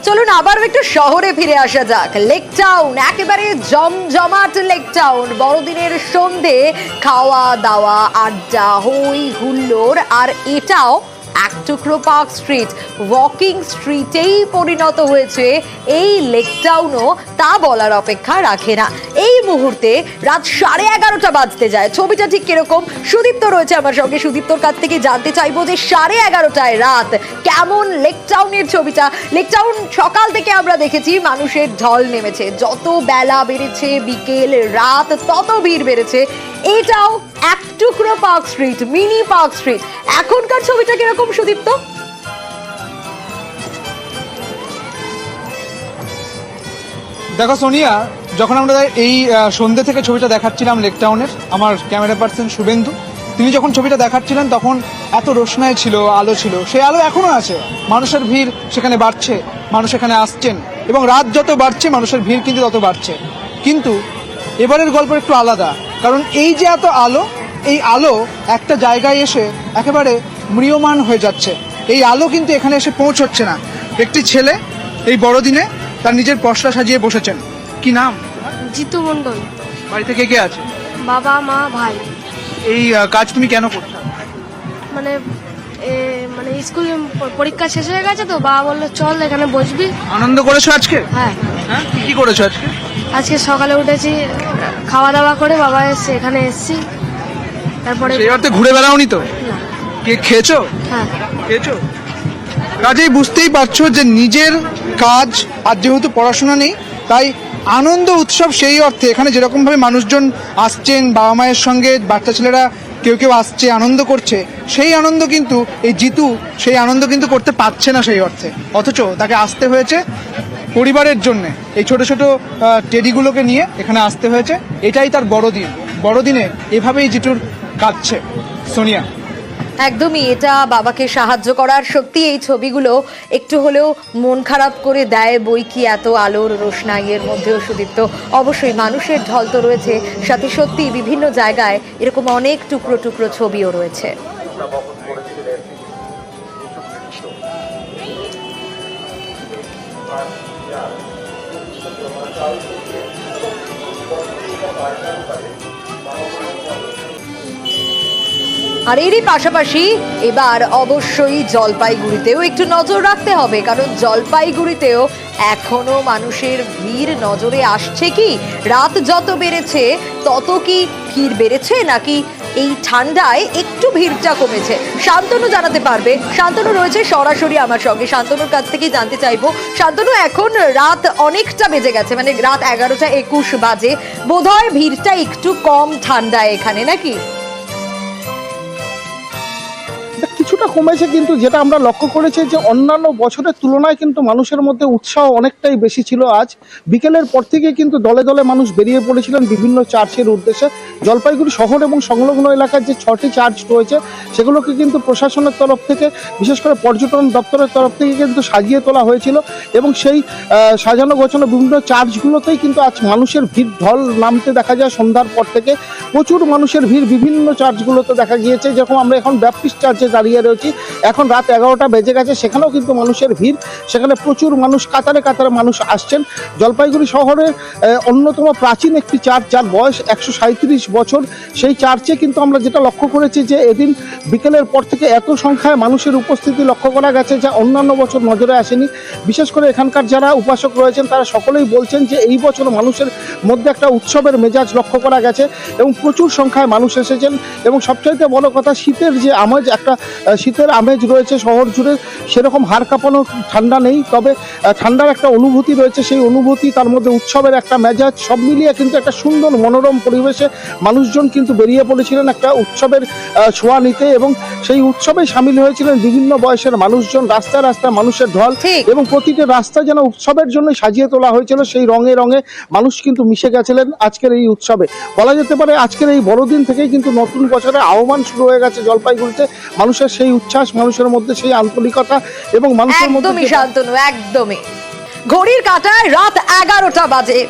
চলুন আবার একটু শহরে ফিরে আসা যাক। লেক টাউন, একেবারে জমজমাট লেক টাউন। বড়দিনের সন্ধে, খাওয়া দাওয়া, আড্ডা, হই হুল্লোড়, আর এটাও এক টুকরো পার্ক স্ট্রিট, ওয়াকিং স্ট্রিটেই পরিণত হয়েছে এই লেক টাউনও, তা বলার অপেক্ষা রাখে না। এই মুহূর্তে রাত 11:30 বাজতে যায়। ছবিটা ঠিক কিরকম? সুদীপ্ত রয়েছে আমার সঙ্গে। সুদীপ্তর কাছ থেকে জানতে চাইবো যে 11:30টায় রাত কেমন লেক টাউনের ছবিটা। লেক টাউন সকাল থেকে আমরা দেখেছি মানুষের ঢল নেমেছে, যত বেলা বেড়েছে, বিকেল রাত তত ভিড় বেড়েছে। এটাও এক টুকরো park street, mini park street. এখনকার ছবিটা কিরকম সুদীপ্ত? দেখো সোনিয়া, যখন আমরা এই সন্ধ্যে থেকে ছবিটা দেখাচ্ছিলাম লেক টাউনের, আমার ক্যামেরা পার্সন শুভেন্দু, তিনি যখন ছবিটা দেখাচ্ছিলেন তখন এত রোশনাই ছিল, আলো ছিল। সেই আলো এখনো আছে, মানুষের ভিড় সেখানে বাড়ছে, মানুষ এখানে আসছেন, এবং রাত যত বাড়ছে মানুষের ভিড় কিন্তু তত বাড়ছে। কিন্তু এবারের গল্প একটু আলাদা, কারণ এই যে এত আলো, এই আলো একটা জায়গায় এসে একেবারে ম্রিয়মান হয়ে যাচ্ছে। এই আলো কিন্তু এখানে এসে পৌঁছচ্ছে না। একটি ছেলে এই বড়দিনে তার নিজের পশরা সাজিয়ে বসেছেন। কি নাম? জিতু মন্ডল। বাড়িতে কে কে আছে? বাবা, মা, ভাই। এই কাজ তুমি কেন করছো? মানে মানে স্কুল পরীক্ষা শেষ হয়ে গেছে তো বাবা বললো চল এখানে বসবি। আনন্দ করেছো আজকে? হ্যাঁ, হ্যাঁ, কি করেছো আজকে? আজকে সকালে উঠেছি, খাওয়া দাওয়া করে বাবা এসে এখানে এসছি। তারপরে সেই অর্থে ঘুরে বেড়াওনি তো? না। কে খেয়েছো? হ্যাঁ, খেয়েছো? কাজেই বুঝতেই পারছো যে নিজের কাজ, আর যেহেতু পড়াশোনা নেই, তাই আনন্দ উৎসব সেই অর্থে এখানে যেরকম ভাবে মানুষজন আসছেন, বাবা মায়ের সঙ্গে বাচ্চা ছেলেরা কেউ কেউ আসছে, আনন্দ করছে, সেই আনন্দ কিন্তু এই জিতু সেই আনন্দ কিন্তু করতে পারছে না সেই অর্থে। অথচ তাকে আসতে হয়েছে পরিবারের জন্য, এই ছোট ছোট টেডিগুলোকে নিয়ে এখানে আসতে হয়েছে। এটাই তার বড়দিন। বড়দিনে এভাবেই জিতুর কাটছে সোনিয়া। একদমই, এটা বাবাকে সাহায্য করার। সত্যি এই ছবিগুলো একটু হলেও মন খারাপ করে দেয় বই কি, এত আলোর রোশনাইয়ের মধ্যেও সুদীপ্ত অবশ্যই মানুষের ঢল তো রয়েছে, সাথে সত্যি বিভিন্ন জায়গায় এরকম অনেক টুকরো টুকরো ছবিও রয়েছে। আর এরই পাশাপাশি এবার অবশ্যই জলপাইগুড়িতেও একটু নজর রাখতে হবে, কারণ জলপাইগুড়িতেও এখনো মানুষের ভিড় নজরে আসছে। কি রাত যত বেড়েছে তত কি ভিড় বেড়েছে, নাকি এই ঠান্ডায় একটু ভিড়টা কমেছে? শান্তনু জানাতে পারবে। শান্তনু রয়েছে সরাসরি আমার সঙ্গে। শান্তনুর কাছ থেকে জানতে চাইবো। শান্তনু, এখন রাত অনেকটা বেজে গেছে, মানে রাত 11:21 বাজে, বোধহয় ভিড়টা একটু কম ঠান্ডায় এখানে, নাকি? কিছুটা কমেছে, কিন্তু যেটা আমরা লক্ষ্য করেছি যে অন্যান্য বছরের তুলনায় কিন্তু মানুষের মধ্যে উৎসাহ অনেকটাই বেশি ছিল। আজ বিকেলের পর থেকে কিন্তু দলে দলে মানুষ বেরিয়ে পড়েছিলেন বিভিন্ন চার্চের উদ্দেশ্যে। জলপাইগুড়ি শহর এবং সংলগ্ন এলাকার যে 6টি চার্চ রয়েছে সেগুলোকে কিন্তু প্রশাসনের তরফ থেকে, বিশেষ করে পর্যটন দপ্তরের তরফ থেকে কিন্তু সাজিয়ে তোলা হয়েছিল, এবং সেই সাজানো গোছানো বিভিন্ন চার্চগুলোতেই কিন্তু আজ মানুষের ভিড় ঢল নামতে দেখা যায়। সন্ধ্যার পর থেকে প্রচুর মানুষের ভিড় বিভিন্ন চার্চগুলোতে দেখা গিয়েছে। যেরকম আমরা এখন ব্যাপটিস্ট চার্চে দাঁড়িয়ে রয়েছি, এখন রাত 11টা বেজে গেছে, সেখানেও কিন্তু মানুষের ভিড়। সেখানে প্রচুর মানুষ, কাতারে কাতারে মানুষ আসছেন। জলপাইগুড়ি শহরের অন্যতম প্রাচীন একটি চার্চ, যার বয়স 137 বছর, সেই চার্চে কিন্তু আমরা যেটা লক্ষ্য করেছি যে এদিন বিকেলের পর থেকে এত সংখ্যায় মানুষের উপস্থিতি লক্ষ্য করা গেছে, যা অন্যান্য বছর নজরে আসেনি। বিশেষ করে এখানকার যারা উপাসক রয়েছেন তারা সকলেই বলছেন যে এই বছর মানুষের মধ্যে একটা উৎসবের মেজাজ লক্ষ্য করা গেছে, এবং প্রচুর সংখ্যায় মানুষ এসেছেন। এবং সবচাইতে বড় কথা, শীতের যে আমেজ, একটা শীতের আমেজ রয়েছে শহর জুড়ে, সেরকম হাড় কাঁপানো ঠান্ডা নেই, তবে ঠান্ডার একটা অনুভূতি রয়েছে। সেই অনুভূতি, তার মধ্যে উৎসবের একটা মেজাজ, সব মিলিয়ে কিন্তু একটা সুন্দর মনোরম পরিবেশে মানুষজন কিন্তু বেরিয়ে পড়েছিলেন একটা উৎসবের ছোঁয়া নিতে, এবং সেই উৎসবে সামিল হয়েছিলেন বিভিন্ন বয়সের মানুষজন। রাস্তায় রাস্তায় মানুষের ঢল, এবং প্রতিটি রাস্তা যেন উৎসবের জন্য সাজিয়ে তোলা হয়েছিল। সেই রঙে রঙে মানুষ কিন্তু মিশে গেছিলেন আজকের এই উৎসবে। বলা যেতে পারে আজকের এই বড়দিন থেকেই কিন্তু নতুন বছরের আহ্বান শুরু হয়ে গেছে জলপাইগুড়িতে। মানুষের সেই উচ্ছ্বাস, মানুষের মধ্যে সেই আন্তরিকতা, এবং মানুষের মধ্যে একদমই শান্তনু, একদমই। ঘড়ির কাঁটায় রাত 11টা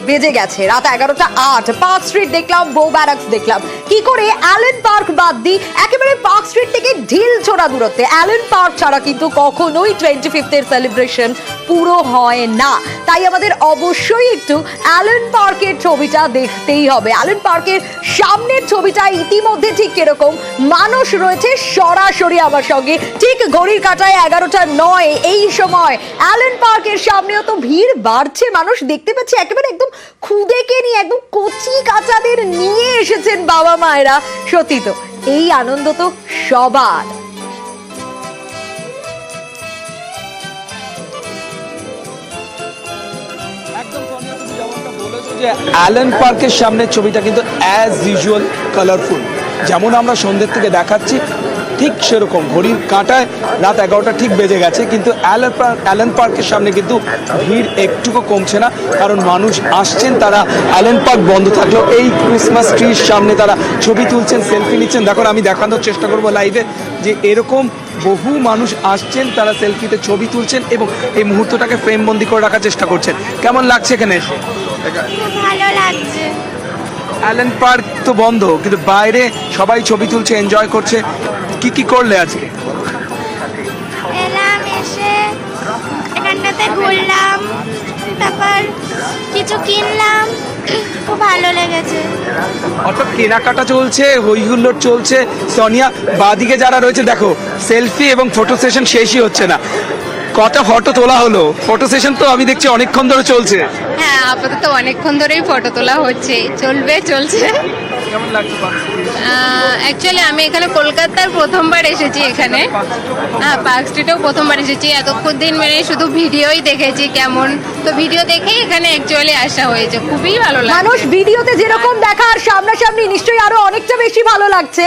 বেজে গেছে, রাত 11:08। পার্ক স্ট্রিট দেখলাম, বো ব্যারাকস দেখলাম। কি করে অ্যালেন পার্ক বাদ দিই, একেবারে পার্ক স্ট্রিট থেকে ঢিল ছোড়া দূরত্বে। অ্যালেন পার্ক ছাড়া কিন্তু কখনোই 25th সেলিব্রেশন পুরো হয় না। তাই আমাদের অবশ্যই একটু অ্যালেন পার্কের ছবিটা দেখতেই হবে। অ্যালেন পার্কের সামনের ছবিটা ইতিমধ্যে ঠিক কিরকম মানুষ রয়েছে সরাসরি আমার সঙ্গে, ঠিক ঘড়ির কাঁটায় 11:09 এই সময় অ্যালেন পার্কের সামনেও তো ভিড় বাড়ছে। মানুষ দেখতে পাচ্ছি একেবারে একদম খুদেকে নিয়ে, একদম কচি কাচাদের নিয়ে এসেছেন বাবা মায়েরা। সত্যি তো এই আনন্দ তো সবার। অ্যালেন পার্কের সামনের ছবিটা কিন্তু অ্যাজ ইউজুয়াল কালারফুল, যেমন আমরা সন্ধ্যের থেকে দেখাচ্ছি ঠিক সেরকম ঘড়ির কাঁটায় রাত 11টা ঠিক বেজে গেছে, কিন্তু অ্যালেন পার্কের সামনে কিন্তু ভিড় একটুকু কমছে না, কারণ মানুষ আসছেন। তারা অ্যালেন পার্ক বন্ধ থাকলেও এই ক্রিসমাস ট্রির সামনে তারা ছবি তুলছেন, সেলফি নিচ্ছেন। দেখুন, আমি দেখানোর চেষ্টা করবো লাইভে যে এরকম বহু মানুষ আসছেন, তারা সেলফিতে ছবি তুলছেন এবং এই মুহূর্তটাকে ফ্রেমবন্দি করে রাখার চেষ্টা করছেন। কেমন লাগছে এখানে এসে? ভালো লাগছে। অ্যালেন পার্ক তো বন্ধ, কিন্তু বাইরে সবাই ছবি তুলছে, এনজয় করছে। কি কি করলে আজকে? এলাম, এসে এখানটাতে ঘুরলাম, তারপর কিছু কিনলাম, খুব ভালো লেগেছে। অর্থাৎ কেনাকাটা চলছে, হই হুল্লোড় চলছে। সোনিয়া, বাদিকে যারা রয়েছে দেখো, সেলফি এবং ফটো সেশন শেষই হচ্ছে না। কটা ফটো তোলা হলো? ফটো সেশন তো আমি দেখছি অনেকক্ষণ ধরে চলছে। হ্যাঁ, আপাতত অনেকক্ষণ ধরেই ফটো তোলা হচ্ছে, চলছে। কেমন লাগছে? অ্যাকচুয়ালি আমি এখানে কলকাতার প্রথমবার এসেছি এখানে। হ্যাঁ, পার্ক স্ট্রিটেও প্রথমবার এসেছি। এতক্ষণ দিন মানে শুধু ভিডিওই দেখেছি কেমন, তো ভিডিও দেখেই এখানে অ্যাকচুয়ালি আসা হয়েছে। খুবই ভালো লাগে। মানুষ ভিডিওতে যেরকম দেখা আর সামনাসামনি নিশ্চয়ই আরো অনেকটা বেশি ভালো লাগছে।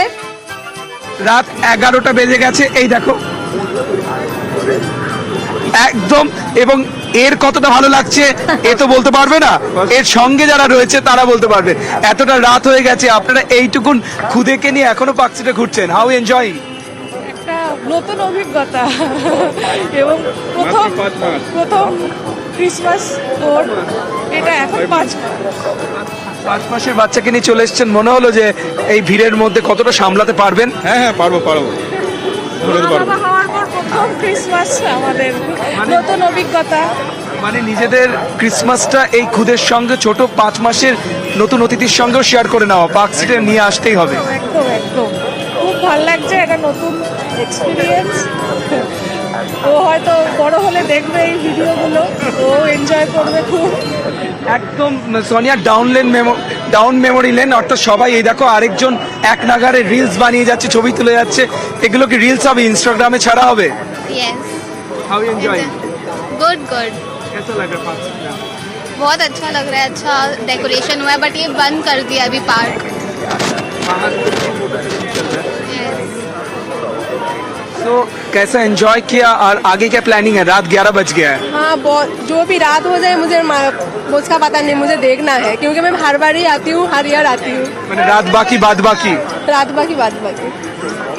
রাত 11টা বেজে গেছে, এই দেখো একদম। এবং এর কতটা ভালো লাগছে এ তো বলতে পারবে না, এর সঙ্গে যারা রয়েছে তারা বলতে পারবে। এতটা রাত হয়ে গেছে, আপনারা এইটুকুন খুদেকে নিয়ে এখনো পার্ক স্ট্রিটে ঘুরছেন। How enjoying? একটা নতুন অভিজ্ঞতা এবং প্রথম ক্রিসমাস ওর এটা এখন 5 মাসের বাচ্চাকে নিয়ে চলে এসেছেন। মনে হলো যে এই ভিড়ের মধ্যে কতটা সামলাতে পারবেন? হ্যাঁ, পারবো। বাবা হওয়ার পর প্রথম ক্রিসমাস আমাদের নতুন অভিজ্ঞতা। মানে নিজেদের ক্রিসমাসটা এই খুদের সঙ্গে ছোট 5 মাসের নতুন অতিথির সঙ্গেও শেয়ার করে নেওয়া, পার্ক স্ট্রিটে নিয়ে আসতেই হবে। একদম খুব ভালো লাগছে, এটা নতুন এক্সপিরিয়েন্স। ও হয়তো বড় হলে দেখবে এই ভিডিওগুলো, ও এনজয় করবে খুব। একদম সোনিয়া, ডাউন মেমোরি লেন, অর্থাৎ সবাই এই দেখো আরেকজন এক নাগারে রিলস বানিয়ে যাচ্ছে, ছবি তুলে যাচ্ছে। এগুলো কি রিলস হবে, ইনস্টাগ্রামে ছাড়া হবে? Yes, how enjoying? गुड। कैसा लग रहा है? बहुत अच्छा लग रहा है। अच्छा डेकोरेशन हुआ है, बट ये बंद कर दिया अभी पार्क। तो कैसा एंजॉय किया और आगे क्या प्लानिंग है? रात 11 बज गया है। हाँ, बहुत, जो भी रात हो जाए मुझे उसका पता नहीं, मुझे देखना है क्योंकि मैं हर बार ही आती हूँ, हर ईयर आती हूँ। मैंने रात बाकी बाद बाकी रात बाकी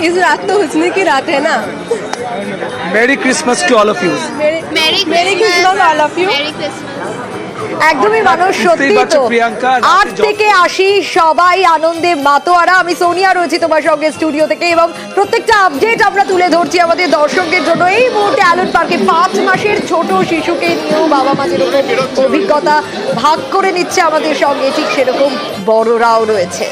इस रात तो हुस्न की रात है ना। Merry Christmas to all of you. Merry Christmas all of you. Merry Christmas. একদমই মানুষ সত্যি তো প্রিয়াঙ্কা, 8 থেকে 80 সবাই আনন্দে মাতোয়ারা। আমি সোনিয়া রয়েছি তোমার সঙ্গে স্টুডিও থেকে এবং প্রত্যেকটা আপডেট আমরা তুলে ধরছি আমাদের দর্শকদের জন্য। এই মুহূর্তে অ্যালেন পার্কে 5 মাসের ছোট শিশুকে নিয়েও বাবা মা যেরকম অভিজ্ঞতা ভাগ করে নিচ্ছে আমাদের সঙ্গে, ঠিক সেরকম বড়রাও রয়েছে।